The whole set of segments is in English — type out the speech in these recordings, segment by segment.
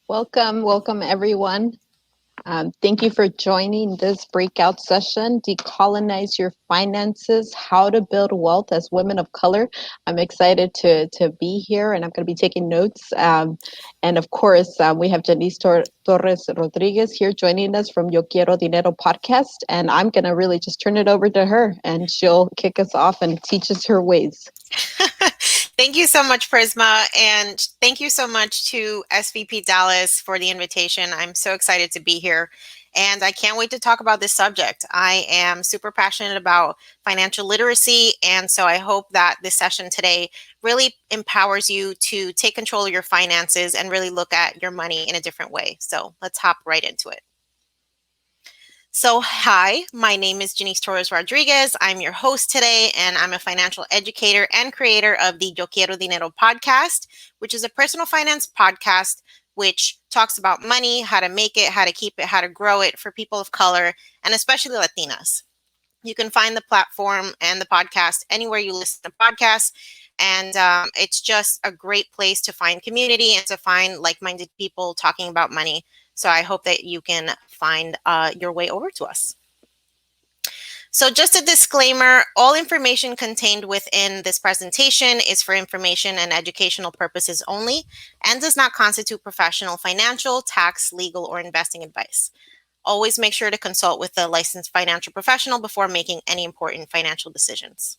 Welcome everyone. Thank you for joining this breakout session, Decolonize Your Finances, How to Build Wealth as Women of Color. I'm excited to be here, and I'm going to be taking notes. And of course, we have Jannese Torres-Rodriguez here joining us from Yo Quiero Dinero podcast, and I'm going to really just turn it over to her, and she'll kick us off and teach us her ways. Thank you so much, Prisma, and thank you so much to SVP Dallas for the invitation. I'm so excited to be here, and I can't wait to talk about this subject. I am super passionate about financial literacy, and so I hope that this session today really empowers you to take control of your finances and really look at your money in a different way. So let's hop right into it. So hi, my name is Jannese Torres-Rodriguez. I'm your host today, and I'm a financial educator and creator of the Yo Quiero Dinero podcast, which is a personal finance podcast which talks about money, how to make it, how to keep it, how to grow it for people of color, and especially Latinas. You can find the platform and the podcast anywhere you listen to podcasts, and it's just a great place to find community and to find like-minded people talking about money. So I hope that you can find your way over to us. So just a disclaimer, all information contained within this presentation is for information and educational purposes only and does not constitute professional, financial, tax, legal, or investing advice. Always make sure to consult with a licensed financial professional before making any important financial decisions.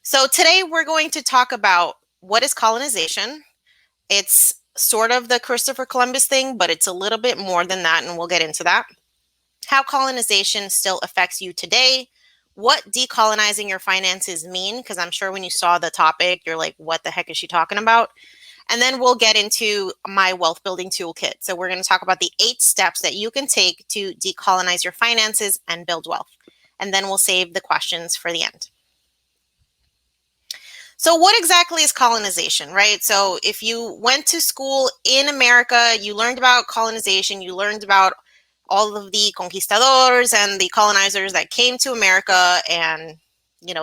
So today we're going to talk about what is colonization. It's sort of the Christopher Columbus thing, but it's a little bit more than that, and we'll get into that. How colonization still affects you today, what decolonizing your finances mean, because I'm sure when you saw the topic, you're like, what the heck is she talking about? And then we'll get into my wealth building toolkit. So we're going to talk about the 8 steps that you can take to decolonize your finances and build wealth. And then we'll save the questions for the end. So what exactly is colonization, right? So if you went to school in America, you learned about colonization, you learned about all of the conquistadors and the colonizers that came to America and,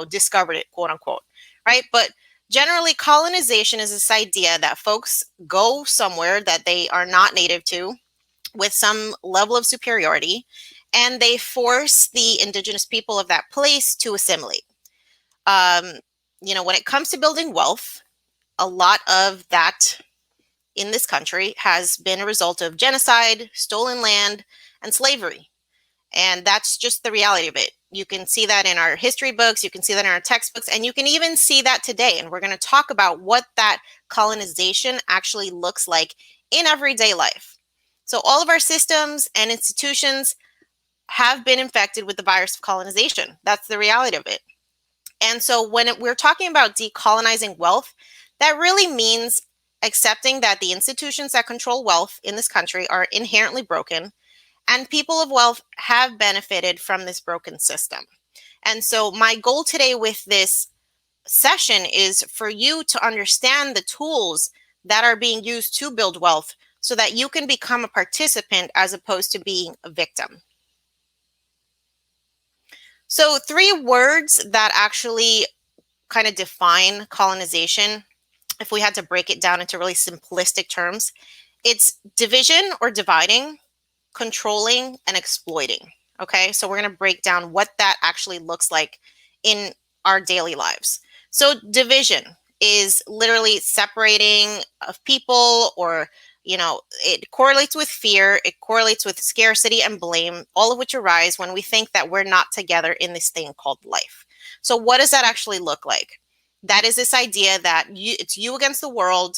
discovered it, quote unquote, right? But generally, colonization is this idea that folks go somewhere that they are not native to with some level of superiority, and they force the indigenous people of that place to assimilate. When it comes to building wealth, a lot of that in this country has been a result of genocide, stolen land, and slavery. And that's just the reality of it. You can see that in our history books, you can see that in our textbooks, and you can even see that today. And we're going to talk about what that colonization actually looks like in everyday life. So all of our systems and institutions have been infected with the virus of colonization. That's the reality of it. And so when we're talking about decolonizing wealth, that really means accepting that the institutions that control wealth in this country are inherently broken, and people of wealth have benefited from this broken system. And so my goal today with this session is for you to understand the tools that are being used to build wealth so that you can become a participant as opposed to being a victim. So 3 words that actually kind of define colonization, if we had to break it down into really simplistic terms, it's division or dividing, controlling, and exploiting. Okay, so we're going to break down what that actually looks like in our daily lives. So division is literally separating of people, or it correlates with fear, it correlates with scarcity and blame, all of which arise when we think that we're not together in this thing called life. So what does that actually look like? That is this idea that it's you against the world.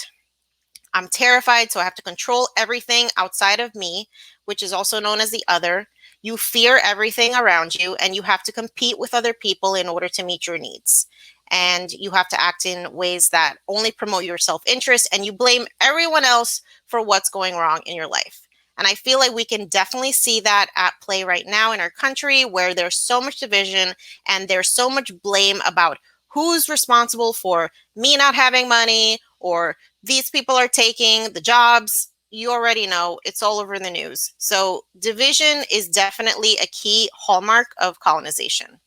I'm terrified, so I have to control everything outside of me, which is also known as the other. You fear everything around you, and you have to compete with other people in order to meet your needs. And you have to act in ways that only promote your self-interest, and you blame everyone else for what's going wrong in your life. And I feel like we can definitely see that at play right now in our country, where there's so much division and there's so much blame about who's responsible for me not having money, or these people are taking the jobs. You already know, it's all over the news. So division is definitely a key hallmark of colonization.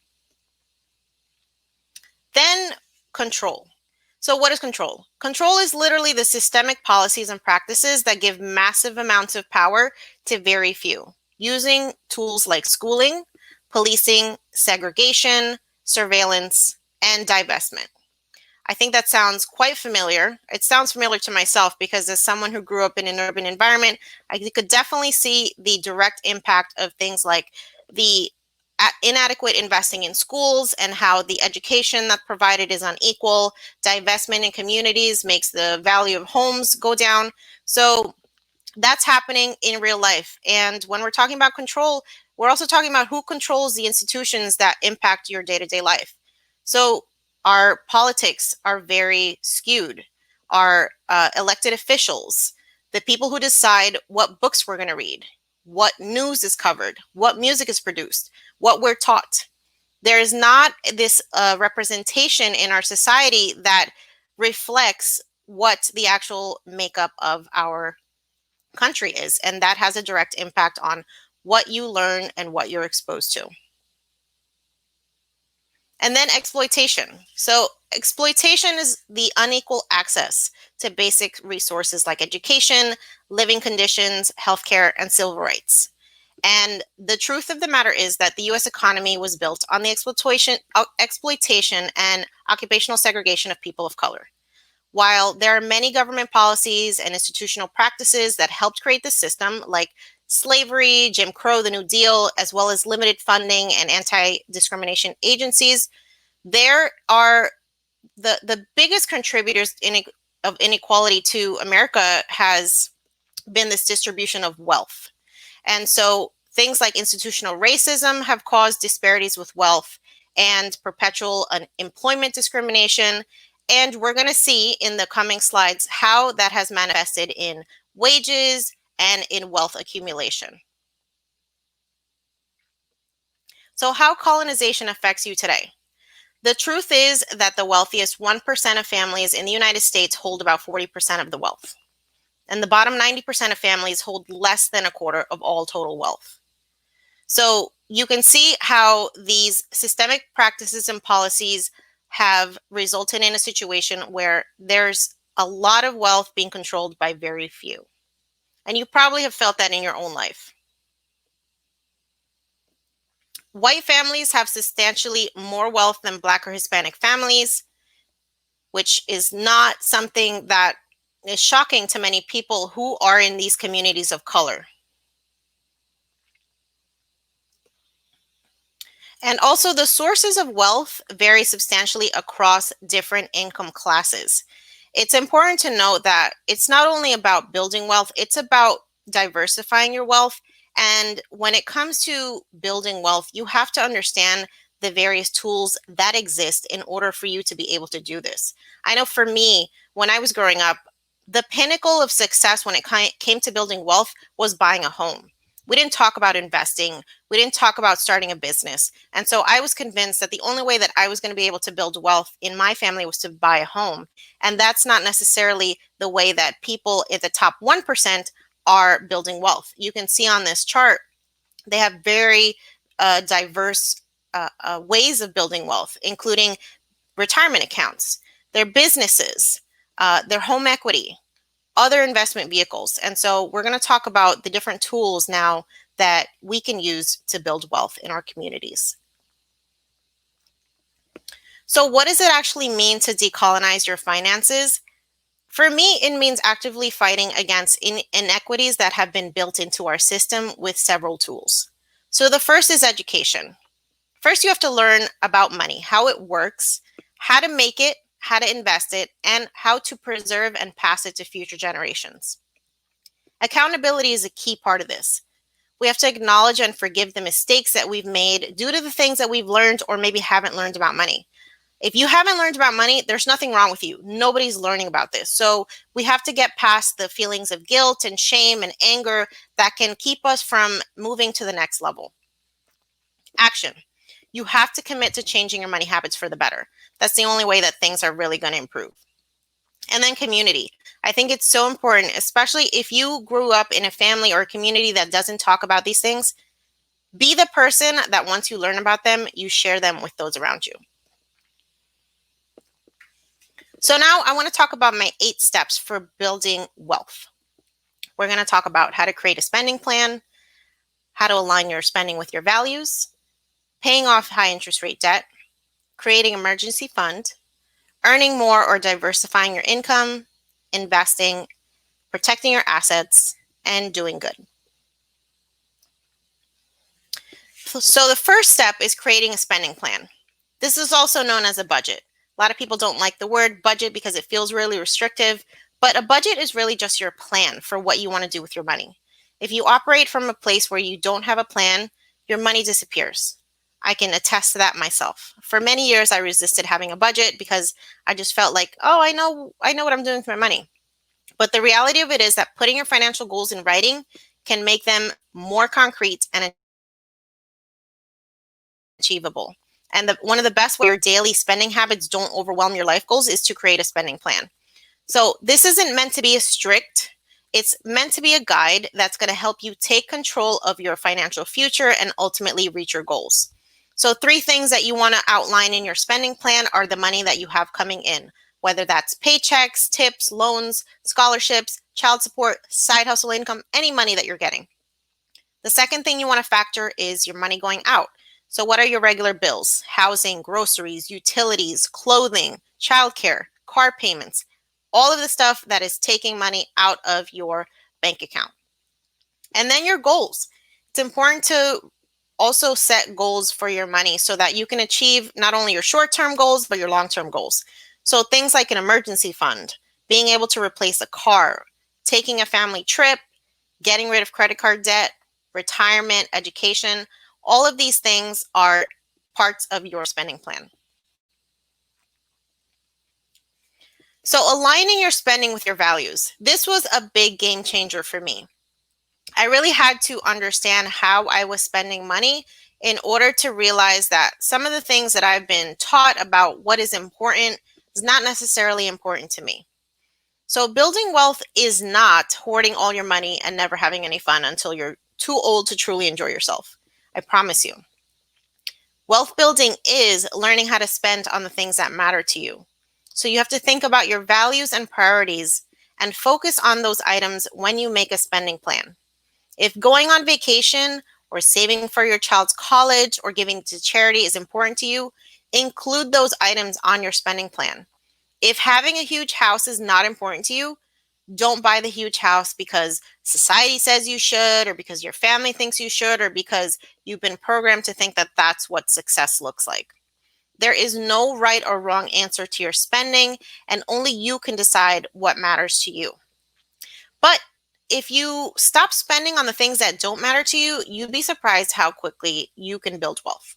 Then control. So what is control? Control is literally the systemic policies and practices that give massive amounts of power to very few, using tools like schooling, policing, segregation, surveillance, and divestment. I think that sounds quite familiar. It sounds familiar to myself because as someone who grew up in an urban environment, I could definitely see the direct impact of things like the inadequate investing in schools and how the education that's provided is unequal. Divestment in communities makes the value of homes go down. So that's happening in real life. And when we're talking about control, we're also talking about who controls the institutions that impact your day-to-day life. So our politics are very skewed. Our elected officials, the people who decide what books we're going to read, what news is covered, what music is produced, what we're taught. There is not this representation in our society that reflects what the actual makeup of our country is, and that has a direct impact on what you learn and what you're exposed to. And then exploitation. So exploitation is the unequal access to basic resources like education, living conditions, healthcare, and civil rights. And the truth of the matter is that the US economy was built on the exploitation and occupational segregation of people of color. While there are many government policies and institutional practices that helped create the system, like slavery, Jim Crow, the New Deal, as well as limited funding and anti-discrimination agencies, there are the biggest contributors of inequality to America has been this distribution of wealth. And so things like institutional racism have caused disparities with wealth and perpetual employment discrimination. And we're going to see in the coming slides how that has manifested in wages and in wealth accumulation. So how colonization affects you today? The truth is that the wealthiest 1% of families in the United States hold about 40% of the wealth. And the bottom 90% of families hold less than a quarter of all total wealth. So you can see how these systemic practices and policies have resulted in a situation where there's a lot of wealth being controlled by very few. And you probably have felt that in your own life. White families have substantially more wealth than Black or Hispanic families, which is not something that is shocking to many people who are in these communities of color. And also the sources of wealth vary substantially across different income classes. It's important to note that it's not only about building wealth, it's about diversifying your wealth. And when it comes to building wealth, you have to understand the various tools that exist in order for you to be able to do this. I know for me, when I was growing up, the pinnacle of success when it came to building wealth was buying a home. We didn't talk about investing. We didn't talk about starting a business. And so I was convinced that the only way that I was going to be able to build wealth in my family was to buy a home. And that's not necessarily the way that people at the top 1% are building wealth. You can see on this chart, they have very diverse ways of building wealth, including retirement accounts, their businesses, their home equity, other investment vehicles. And so we're going to talk about the different tools now that we can use to build wealth in our communities. So what does it actually mean to decolonize your finances? For me, it means actively fighting against inequities that have been built into our system with several tools. So the first is education. First, you have to learn about money, how it works, how to make it, how to invest it, and how to preserve and pass it to future generations. Accountability is a key part of this. We have to acknowledge and forgive the mistakes that we've made due to the things that we've learned or maybe haven't learned about money. If you haven't learned about money, there's nothing wrong with you. Nobody's learning about this. So we have to get past the feelings of guilt and shame and anger that can keep us from moving to the next level. Action. You have to commit to changing your money habits for the better. That's the only way that things are really going to improve. And then community. I think it's so important, especially if you grew up in a family or a community that doesn't talk about these things. Be the person that once you learn about them, you share them with those around you. So now I want to talk about my 8 steps for building wealth. We're going to talk about how to create a spending plan, how to align your spending with your values, paying off high interest rate debt, creating an emergency fund, earning more or diversifying your income, investing, protecting your assets, and doing good. So the first step is creating a spending plan. This is also known as a budget. A lot of people don't like the word budget because it feels really restrictive, but a budget is really just your plan for what you want to do with your money. If you operate from a place where you don't have a plan, your money disappears. I can attest to that myself. For many years, I resisted having a budget because I just felt like, oh, I know what I'm doing with my money. But the reality of it is that putting your financial goals in writing can make them more concrete and achievable. And one of the best ways your daily spending habits don't overwhelm your life goals is to create a spending plan. So this isn't meant to be a strict, it's meant to be a guide that's going to help you take control of your financial future and ultimately reach your goals. So 3 things that you want to outline in your spending plan are the money that you have coming in, whether that's paychecks, tips, loans, scholarships, child support, side hustle income, any money that you're getting. The second thing you want to factor is your money going out. So what are your regular bills? Housing, groceries, utilities, clothing, childcare, car payments, all of the stuff that is taking money out of your bank account. And then your goals. It's important to also set goals for your money so that you can achieve not only your short-term goals, but your long-term goals. So things like an emergency fund, being able to replace a car, taking a family trip, getting rid of credit card debt, retirement, education, all of these things are parts of your spending plan. So aligning your spending with your values. This was a big game changer for me. I really had to understand how I was spending money in order to realize that some of the things that I've been taught about what is important is not necessarily important to me. So building wealth is not hoarding all your money and never having any fun until you're too old to truly enjoy yourself. I promise you. Wealth building is learning how to spend on the things that matter to you. So you have to think about your values and priorities and focus on those items when you make a spending plan. If going on vacation or saving for your child's college or giving to charity is important to you, include those items on your spending plan. If having a huge house is not important to you, don't buy the huge house because society says you should, or because your family thinks you should, or because you've been programmed to think that that's what success looks like. There is no right or wrong answer to your spending, and only you can decide what matters to you. But if you stop spending on the things that don't matter to you, you'd be surprised how quickly you can build wealth.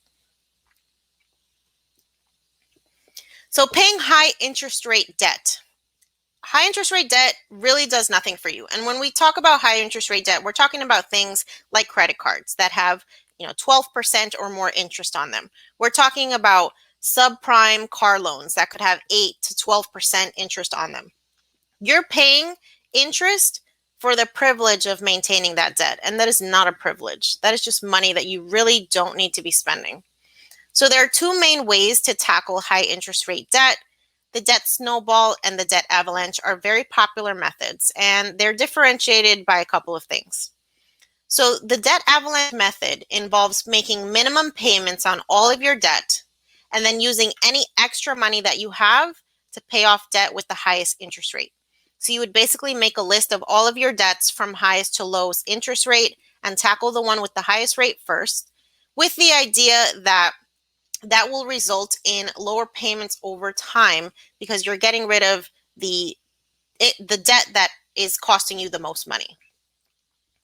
So paying high interest rate debt. High interest rate debt really does nothing for you. And when we talk about high interest rate debt, we're talking about things like credit cards that have, 12% or more interest on them. We're talking about subprime car loans that could have 8 to 12% interest on them. You're paying interest for the privilege of maintaining that debt. And that is not a privilege. That is just money that you really don't need to be spending. So there are 2 main ways to tackle high interest rate debt. The debt snowball and the debt avalanche are very popular methods, and they're differentiated by a couple of things. So the debt avalanche method involves making minimum payments on all of your debt and then using any extra money that you have to pay off debt with the highest interest rate. So you would basically make a list of all of your debts from highest to lowest interest rate and tackle the one with the highest rate first, with the idea that will result in lower payments over time because you're getting rid of the debt that is costing you the most money.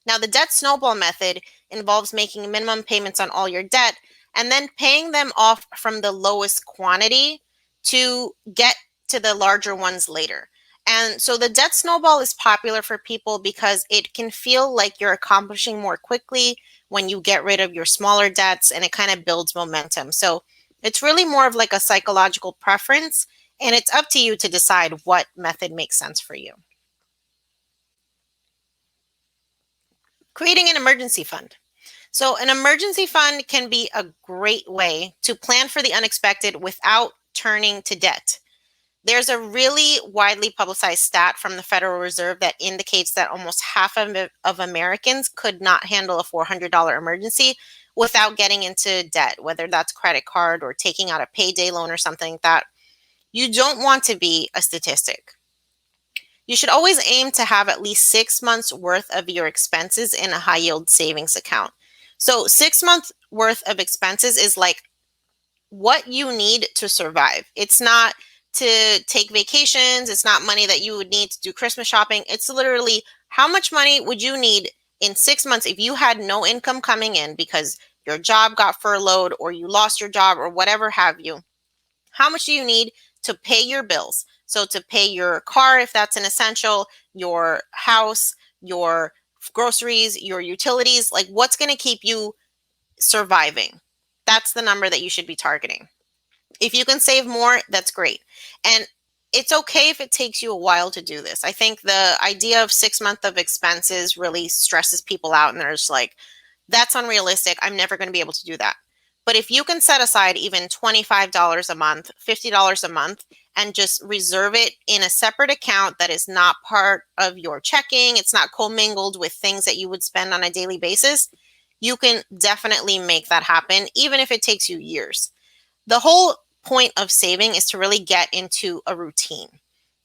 Now, the debt snowball method involves making minimum payments on all your debt and then paying them off from the lowest quantity to get to the larger ones later. And so the debt snowball is popular for people because it can feel like you're accomplishing more quickly when you get rid of your smaller debts, and it kind of builds momentum. So it's really more of like a psychological preference, and it's up to you to decide what method makes sense for you. Creating an emergency fund. So an emergency fund can be a great way to plan for the unexpected without turning to debt. There's a really widely publicized stat from the Federal Reserve that indicates that almost half of Americans could not handle a $400 emergency without getting into debt, whether that's credit card or taking out a payday loan or something like that. You don't want to be a statistic. You should always aim to have at least 6 months worth of your expenses in a high yield savings account. So 6 months worth of expenses is like what you need to survive. It's not to take vacations. It's not money that you would need to do Christmas shopping. It's literally how much money would you need in 6 months if you had no income coming in because your job got furloughed or you lost your job or whatever have you. How much do you need to pay your bills? So to pay your car, if that's an essential, your house, your groceries, your utilities, like what's going to keep you surviving? That's the number that you should be targeting. If you can save more, that's great. And it's okay if it takes you a while to do this. I think the idea of 6 months of expenses really stresses people out and they're just like, that's unrealistic. I'm never going to be able to do that. But if you can set aside even $25 a month, $50 a month, and just reserve it in a separate account that is not part of your checking, it's not commingled with things that you would spend on a daily basis, you can definitely make that happen, even if it takes you years. The whole point of saving is to really get into a routine.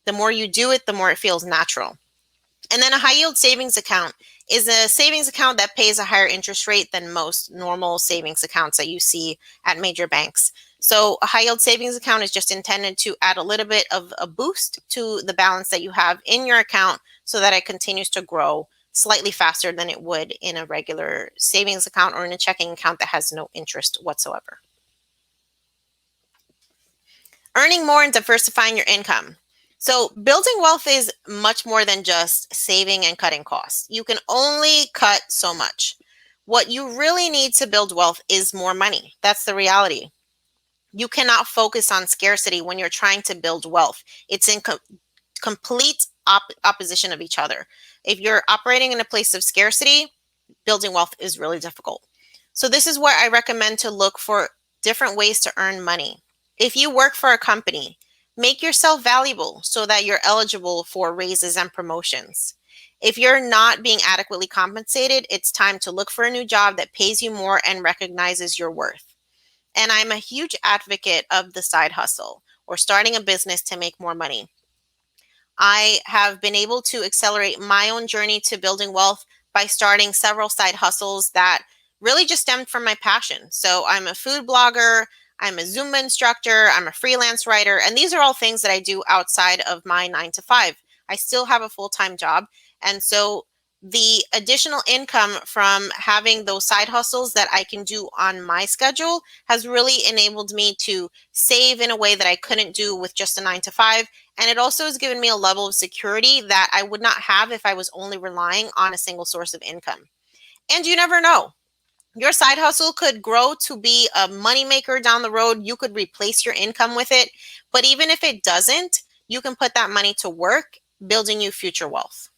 The more you do it, the more it feels natural. And then a high yield savings account is a savings account that pays a higher interest rate than most normal savings accounts that you see at major banks. So a high yield savings account is just intended to add a little bit of a boost to the balance that you have in your account so that it continues to grow slightly faster than it would in a regular savings account or in a checking account that has no interest whatsoever. Earning more and diversifying your income. So building wealth is much more than just saving and cutting costs. You can only cut so much. What you really need to build wealth is more money. That's the reality. You cannot focus on scarcity when you're trying to build wealth. It's in complete opposition of each other. If you're operating in a place of scarcity, building wealth is really difficult. So this is where I recommend to look for different ways to earn money. If you work for a company, make yourself valuable so that you're eligible for raises and promotions. If you're not being adequately compensated, it's time to look for a new job that pays you more and recognizes your worth. And I'm a huge advocate of the side hustle or starting a business to make more money. I have been able to accelerate my own journey to building wealth by starting several side hustles that really just stemmed from my passion. So I'm a food blogger, I'm a Zumba instructor, I'm a freelance writer, and these are all things that I do outside of my 9 to 5. I still have a full-time job. And so the additional income from having those side hustles that I can do on my schedule has really enabled me to save in a way that I couldn't do with just a 9 to 5. And it also has given me a level of security that I would not have if I was only relying on a single source of income. And you never know. Your side hustle could grow to be a moneymaker down the road. You could replace your income with it. But even if it doesn't, you can put that money to work, building you future wealth.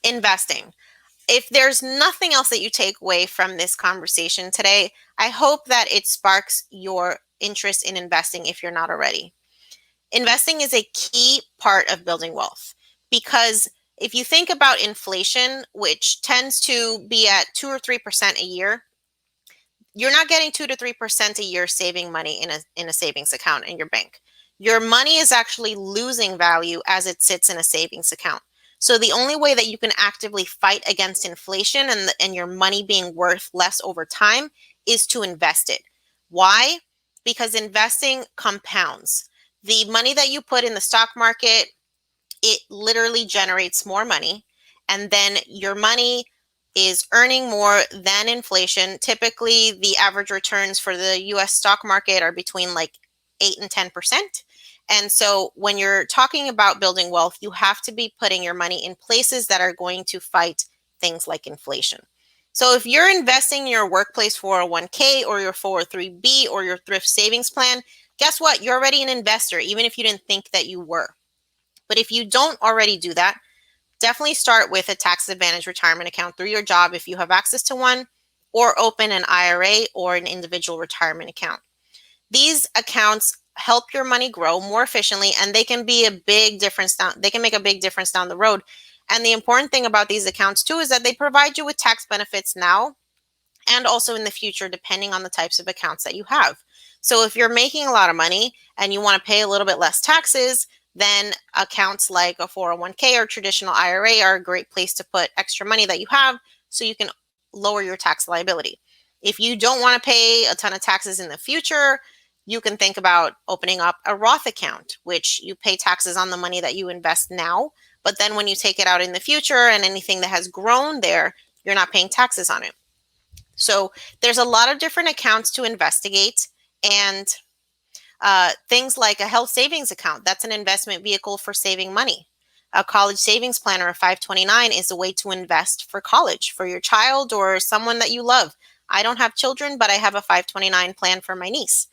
Investing. If there's nothing else that you take away from this conversation today, I hope that it sparks your interest in investing if you're not already. Investing is a key part of building wealth because if you think about inflation, which tends to be at 2 or 3% a year, you're not getting 2 to 3% a year saving money in a savings account in your bank. Your money is actually losing value as it sits in a savings account. So the only way that you can actively fight against inflation and your money being worth less over time is to invest it. Why? Because investing compounds. The money that you put in the stock market, it literally generates more money. And then your money is earning more than inflation. Typically, the average returns for the US stock market are between like 8 and 10%. And so when you're talking about building wealth, you have to be putting your money in places that are going to fight things like inflation. So if you're investing in your workplace 401k or your 403b or your thrift savings plan, guess what? You're already an investor, even if you didn't think that you were. But if you don't already do that, definitely start with a tax advantage retirement account through your job if you have access to one, or open an IRA or an individual retirement account. These accounts help your money grow more efficiently, and they can be a big difference down. They can make a big difference down the road. And the important thing about these accounts too is that they provide you with tax benefits now and also in the future, depending on the types of accounts that you have. So if you're making a lot of money and you want to pay a little bit less taxes, then accounts like a 401k or traditional IRA are a great place to put extra money that you have so you can lower your tax liability. If you don't want to pay a ton of taxes in the future, you can think about opening up a Roth account, which you pay taxes on the money that you invest now, but then when you take it out in the future and anything that has grown there, you're not paying taxes on it. So there's a lot of different accounts to investigate, and things like a health savings account, that's an investment vehicle for saving money. A college savings plan or a 529 is a way to invest for college for your child or someone that you love. I don't have children, but I have a 529 plan for my niece.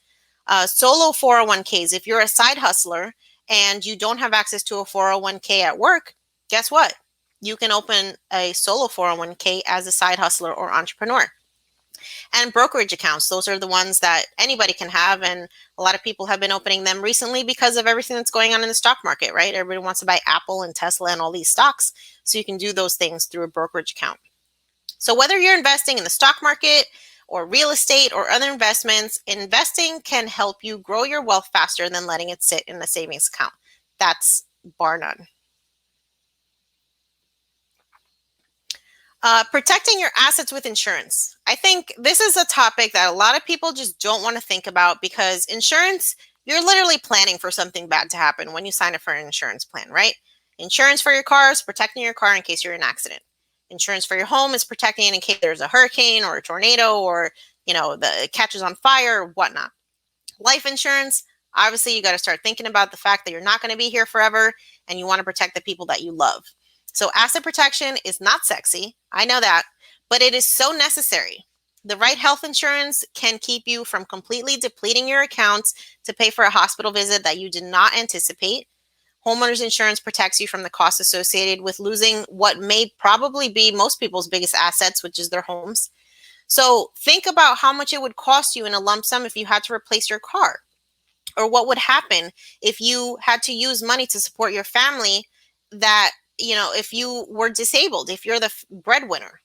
Solo 401ks, if you're a side hustler and you don't have access to a 401k at work, guess what? You can open a solo 401k as a side hustler or entrepreneur. And brokerage accounts, those are the ones that anybody can have, and a lot of people have been opening them recently because of everything that's going on in the stock market, right? Everybody wants to buy Apple and Tesla and all these stocks, so you can do those things through a brokerage account. So whether you're investing in the stock market or real estate or other investments, investing can help you grow your wealth faster than letting it sit in a savings account. That's bar none. Protecting your assets with insurance. I think this is a topic that a lot of people just don't want to think about, because insurance, you're literally planning for something bad to happen when you sign up for an insurance plan, right? Insurance for your car is protecting your car in case you're in an accident. Insurance for your home is protecting it in case there's a hurricane or a tornado or, it catches on fire or whatnot. Life insurance, obviously you got to start thinking about the fact that you're not going to be here forever and you want to protect the people that you love. So asset protection is not sexy, I know that, but it is so necessary. The right health insurance can keep you from completely depleting your accounts to pay for a hospital visit that you did not anticipate. Homeowners insurance protects you from the costs associated with losing what may probably be most people's biggest assets, which is their homes. So think about how much it would cost you in a lump sum if you had to replace your car, or what would happen if you had to use money to support your family that, if you were disabled, if you're the breadwinner.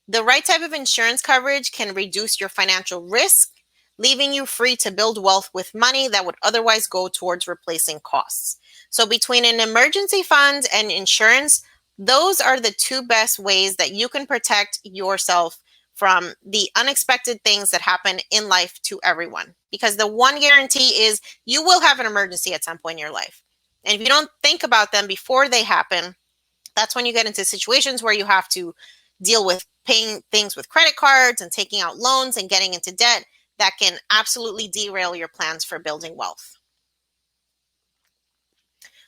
The right type of insurance coverage can reduce your financial risk, leaving you free to build wealth with money that would otherwise go towards replacing costs. So between an emergency fund and insurance, those are the two best ways that you can protect yourself from the unexpected things that happen in life to everyone. Because the one guarantee is you will have an emergency at some point in your life. And if you don't think about them before they happen, that's when you get into situations where you have to deal with paying things with credit cards and taking out loans and getting into debt that can absolutely derail your plans for building wealth.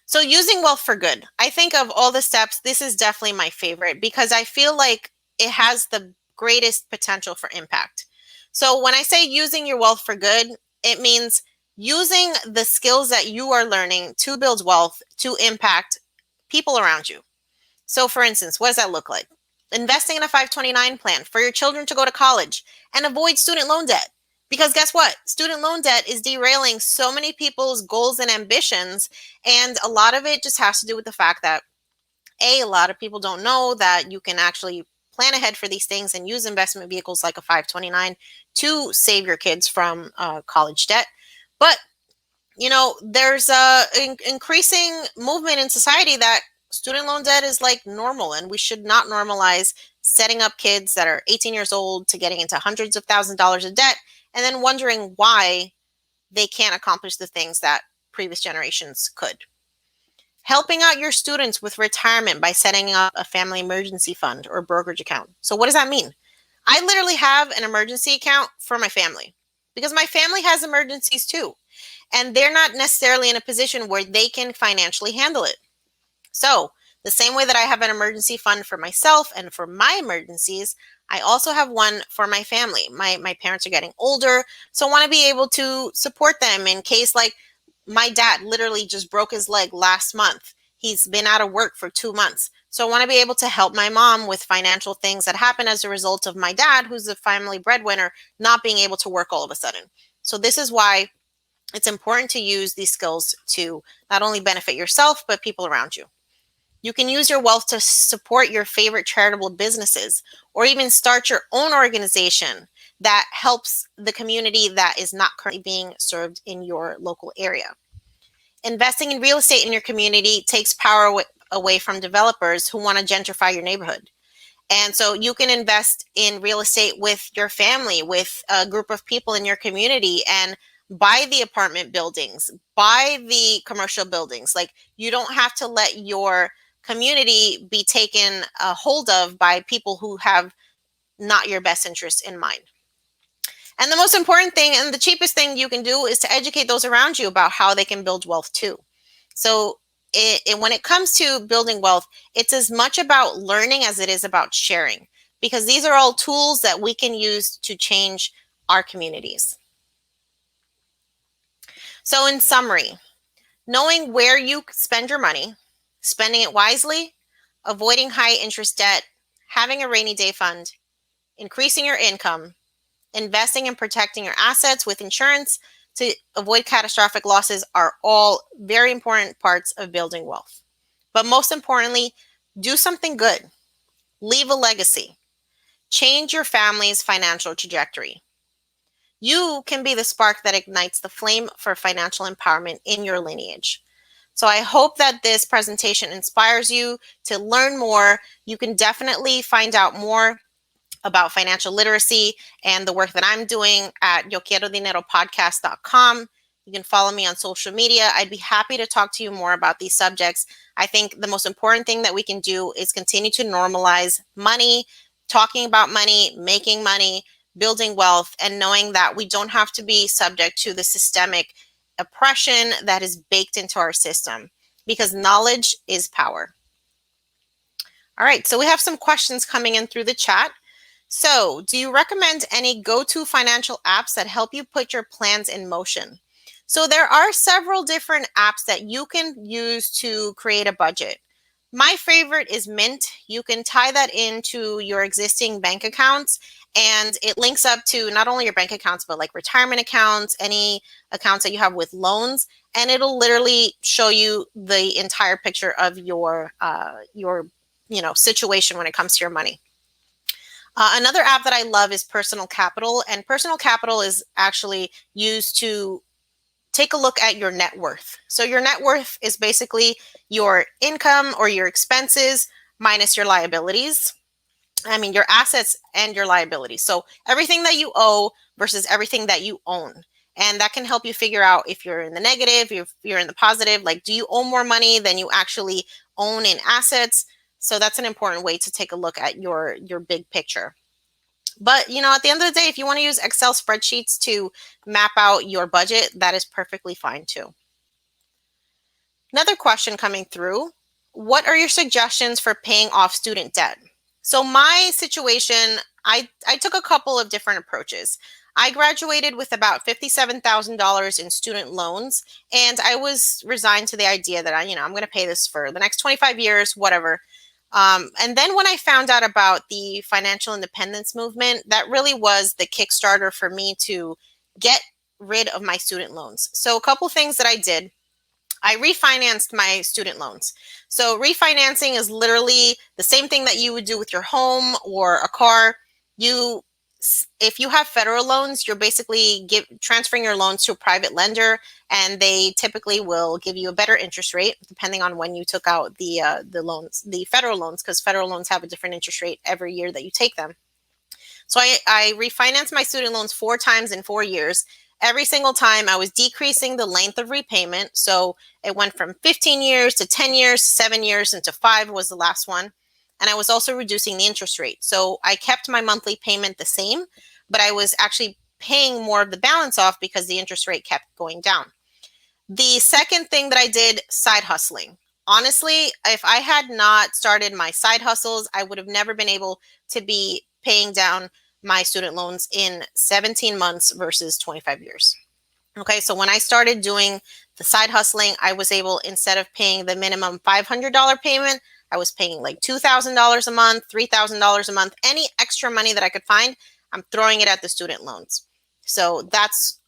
So using wealth for good. I think of all the steps, this is definitely my favorite because I feel like it has the greatest potential for impact. So when I say using your wealth for good, it means using the skills that you are learning to build wealth to impact people around you. So for instance, what does that look like? Investing in a 529 plan for your children to go to college and avoid student loan debt. Because guess what? Student loan debt is derailing so many people's goals and ambitions. And a lot of it just has to do with the fact that, a lot of people don't know that you can actually plan ahead for these things and use investment vehicles like a 529 to save your kids from college debt. But, there's increasing movement in society that student loan debt is like normal, and we should not normalize setting up kids that are 18 years old to getting into hundreds of thousands of dollars of debt and then wondering why they can't accomplish the things that previous generations could. Helping out your students with retirement by setting up a family emergency fund or brokerage account. So what does that mean? I literally have an emergency account for my family because my family has emergencies too, and they're not necessarily in a position where they can financially handle it. So the same way that I have an emergency fund for myself and for my emergencies, I also have one for my family. My parents are getting older, so I want to be able to support them in case, like, my dad literally just broke his leg last month. He's been out of work for 2 months. So I want to be able to help my mom with financial things that happen as a result of my dad, who's the family breadwinner, not being able to work all of a sudden. So this is why It's important to use these skills to not only benefit yourself, but people around you. You can use your wealth to support your favorite charitable businesses or even start your own organization that helps the community that is not currently being served in your local area. Investing in real estate in your community takes power away from developers who want to gentrify your neighborhood. And so you can invest in real estate with your family, with a group of people in your community, and buy the apartment buildings, buy the commercial buildings. Like, you don't have to let your community be taken a hold of by people who have not your best interest in mind. And the most important thing and the cheapest thing you can do is to educate those around you about how they can build wealth too. So when it comes to building wealth, it's as much about learning as it is about sharing, because these are all tools that we can use to change our communities. So in summary, knowing where you spend your money, spending it wisely, avoiding high interest debt, having a rainy day fund, increasing your income, investing and protecting your assets with insurance to avoid catastrophic losses are all very important parts of building wealth. But most importantly, do something good. Leave a legacy. Change your family's financial trajectory. You can be the spark that ignites the flame for financial empowerment in your lineage. So I hope that this presentation inspires you to learn more. You can definitely find out more about financial literacy and the work that I'm doing at Yo Quiero Dinero podcast.com. You can follow me on social media. I'd be happy to talk to you more about these subjects. I think the most important thing that we can do is continue to normalize money, talking about money, making money, building wealth, and knowing that we don't have to be subject to the systemic oppression that is baked into our system, because knowledge is power. All right, so we have some questions coming in through the chat. So, do you recommend any go-to financial apps that help you put your plans in motion? So there are several different apps that you can use to create a budget. My favorite is Mint. You can tie that into your existing bank accounts, and it links up to not only your bank accounts, but like retirement accounts, any accounts that you have with loans, and it'll literally show you the entire picture of your situation when it comes to your money. Another app that I love is Personal Capital, and Personal Capital is actually used to take a look at your net worth. So your net worth is basically your income or your expenses minus your liabilities. Your assets and your liabilities. So everything that you owe versus everything that you own. And that can help you figure out if you're in the negative, if you're in the positive, like, do you owe more money than you actually own in assets? So that's an important way to take a look at your big picture. But, at the end of the day, if you want to use Excel spreadsheets to map out your budget, that is perfectly fine too. Another question coming through: what are your suggestions for paying off student debt? So my situation, I took a couple of different approaches. I graduated with about $57,000 in student loans, and I was resigned to the idea that I'm going to pay this for the next 25 years, whatever. And then when I found out about the financial independence movement, that really was the Kickstarter for me to get rid of my student loans. So a couple things that I did: I refinanced my student loans. So refinancing is literally the same thing that you would do with your home or a car. If you have federal loans, you're basically transferring your loans to a private lender, and they typically will give you a better interest rate depending on when you took out the loans, the federal loans, because federal loans have a different interest rate every year that you take them. So I refinanced my student loans 4 times in 4 years. Every single time I was decreasing the length of repayment. So it went from 15 years to 10 years, 7 years, into 5 was the last one. And I was also reducing the interest rate. So I kept my monthly payment the same, but I was actually paying more of the balance off because the interest rate kept going down. The second thing that I did: side hustling. Honestly, if I had not started my side hustles, I would have never been able to be paying down my student loans in 17 months versus 25 years. Okay, so when I started doing the side hustling, I was able, instead of paying the minimum $500 payment, I was paying like $2,000 a month, $3,000 a month. Any extra money that I could find, I'm throwing it at the student loans. So that's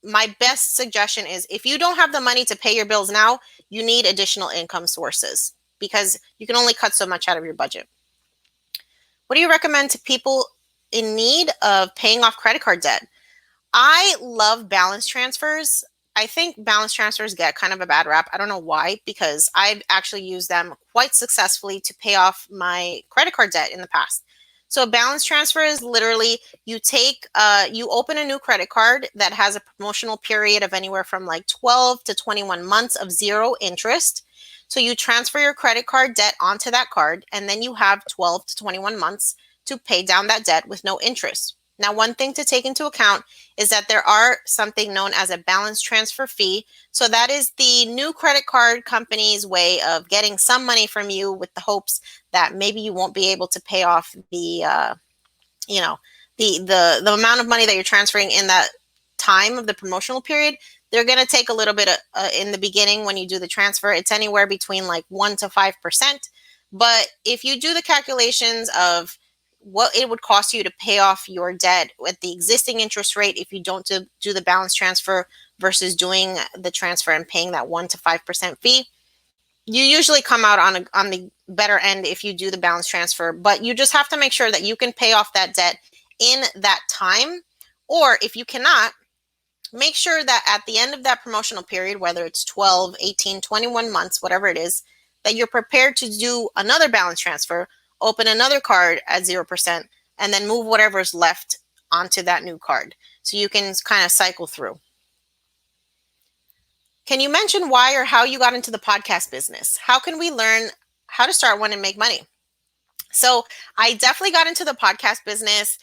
my best suggestion is if you don't have the money to pay your bills now, you need additional income sources because you can only cut so much out of your budget. What do you recommend to people in need of paying off credit card debt? I love balance transfers. I think balance transfers get kind of a bad rap. I don't know why, because I've actually used them quite successfully to pay off my credit card debt in the past. So a balance transfer is literally you open a new credit card that has a promotional period of anywhere from like 12 to 21 months of zero interest. So you transfer your credit card debt onto that card, and then you have 12 to 21 months to pay down that debt with no interest. Now, one thing to take into account is that there are something known as a balance transfer fee. So that is the new credit card company's way of getting some money from you with the hopes that maybe you won't be able to pay off the amount of money that you're transferring in that time of the promotional period. They're going to take a little bit in the beginning when you do the transfer. It's anywhere between like 1 to 5%. But if you do the calculations of what it would cost you to pay off your debt at the existing interest rate if you don't do the balance transfer versus doing the transfer and paying that 1 to 5% fee, you usually come out on the better end if you do the balance transfer. But you just have to make sure that you can pay off that debt in that time. Or if you cannot, make sure that at the end of that promotional period, whether it's 12, 18, 21 months, whatever it is, that you're prepared to do another balance transfer, open another card at 0%, and then move whatever's left onto that new card. So you can kind of cycle through. Can you mention why or how you got into the podcast business? How can we learn how to start one and make money? So I definitely got into the podcast business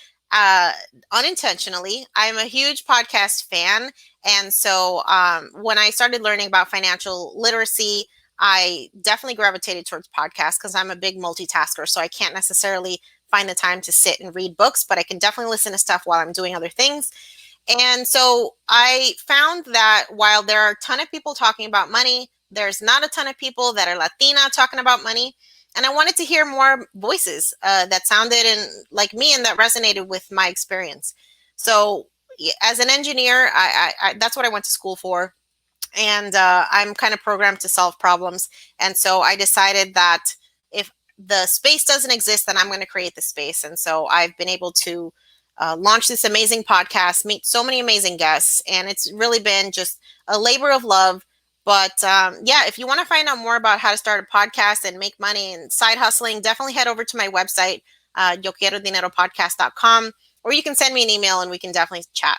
unintentionally. I'm a huge podcast fan. And so when I started learning about financial literacy, I definitely gravitated towards podcasts because I'm a big multitasker. So I can't necessarily find the time to sit and read books, but I can definitely listen to stuff while I'm doing other things. And so I found that while there are a ton of people talking about money, there's not a ton of people that are Latina talking about money. And I wanted to hear more voices that sounded like me and that resonated with my experience. So as an engineer, I that's what I went to school for. And I'm kind of programmed to solve problems. And so I decided that if the space doesn't exist, then I'm going to create the space. And so I've been able to launch this amazing podcast, meet so many amazing guests, and it's really been just a labor of love. But yeah, if you want to find out more about how to start a podcast and make money and side hustling, definitely head over to my website, Yo Quiero Dinero podcast.com, or you can send me an email and we can definitely chat.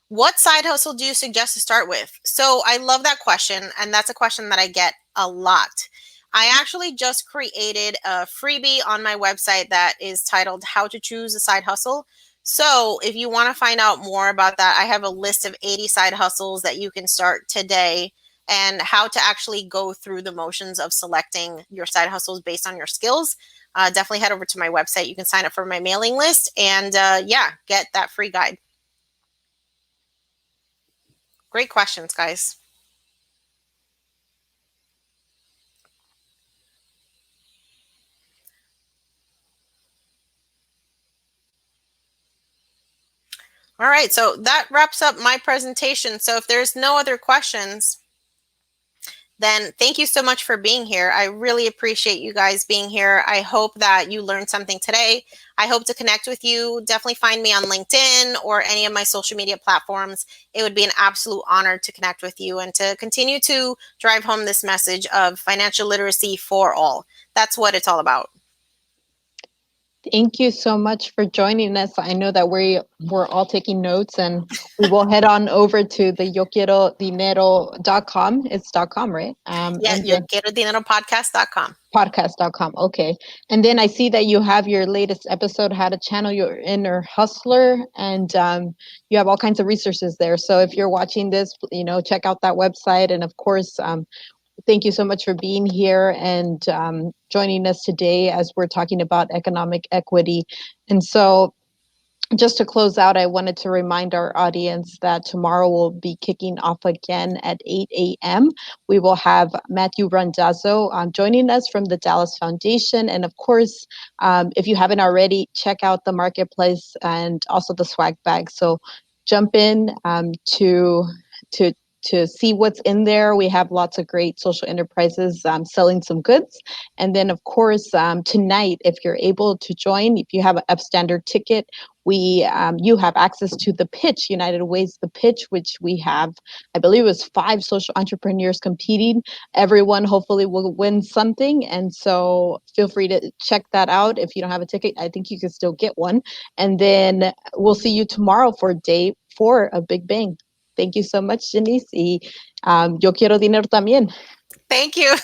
What side hustle do you suggest to start with? So I love that question, and that's a question that I get a lot. I actually just created a freebie on my website that is titled How to Choose a Side Hustle. So if you want to find out more about that, I have a list of 80 side hustles that you can start today and how to actually go through the motions of selecting your side hustles based on your skills. Definitely head over to my website. You can sign up for my mailing list and get that free guide. Great questions, guys. All right, so that wraps up my presentation. So if there's no other questions, then thank you so much for being here. I really appreciate you guys being here. I hope that you learned something today. I hope to connect with you. Definitely find me on LinkedIn or any of my social media platforms. It would be an absolute honor to connect with you and to continue to drive home this message of financial literacy for all. That's what it's all about. Thank you so much for joining us. I know that we're all taking notes, and we will head on over to the yoquierodinero.com. It's .com, right? Yeah, And Yo then Quiero Dinero podcast.com. podcast.com. Okay. And then I see that you have your latest episode, How to Channel Your Inner Hustler, and you have all kinds of resources there. So if you're watching this, check out that website. And of course, thank you so much for being here and joining us today as we're talking about economic equity. And so just to close out, I wanted to remind our audience that tomorrow we'll be kicking off again at 8 a.m. We will have Matthew Randazzo joining us from the Dallas Foundation. And of course, if you haven't already, check out the marketplace and also the swag bag. So jump in to to see what's in there. We have lots of great social enterprises selling some goods. And then, of course, tonight, if you're able to join, if you have an upstander ticket, you have access to the pitch, United Ways the pitch, which we have, I believe it was 5 social entrepreneurs competing. Everyone hopefully will win something. And so feel free to check that out. If you don't have a ticket, I think you can still get one. And then we'll see you tomorrow for day 4 of Big Bang. Thank you so much, Jannese. Y Yo Quiero Dinero también. Thank you.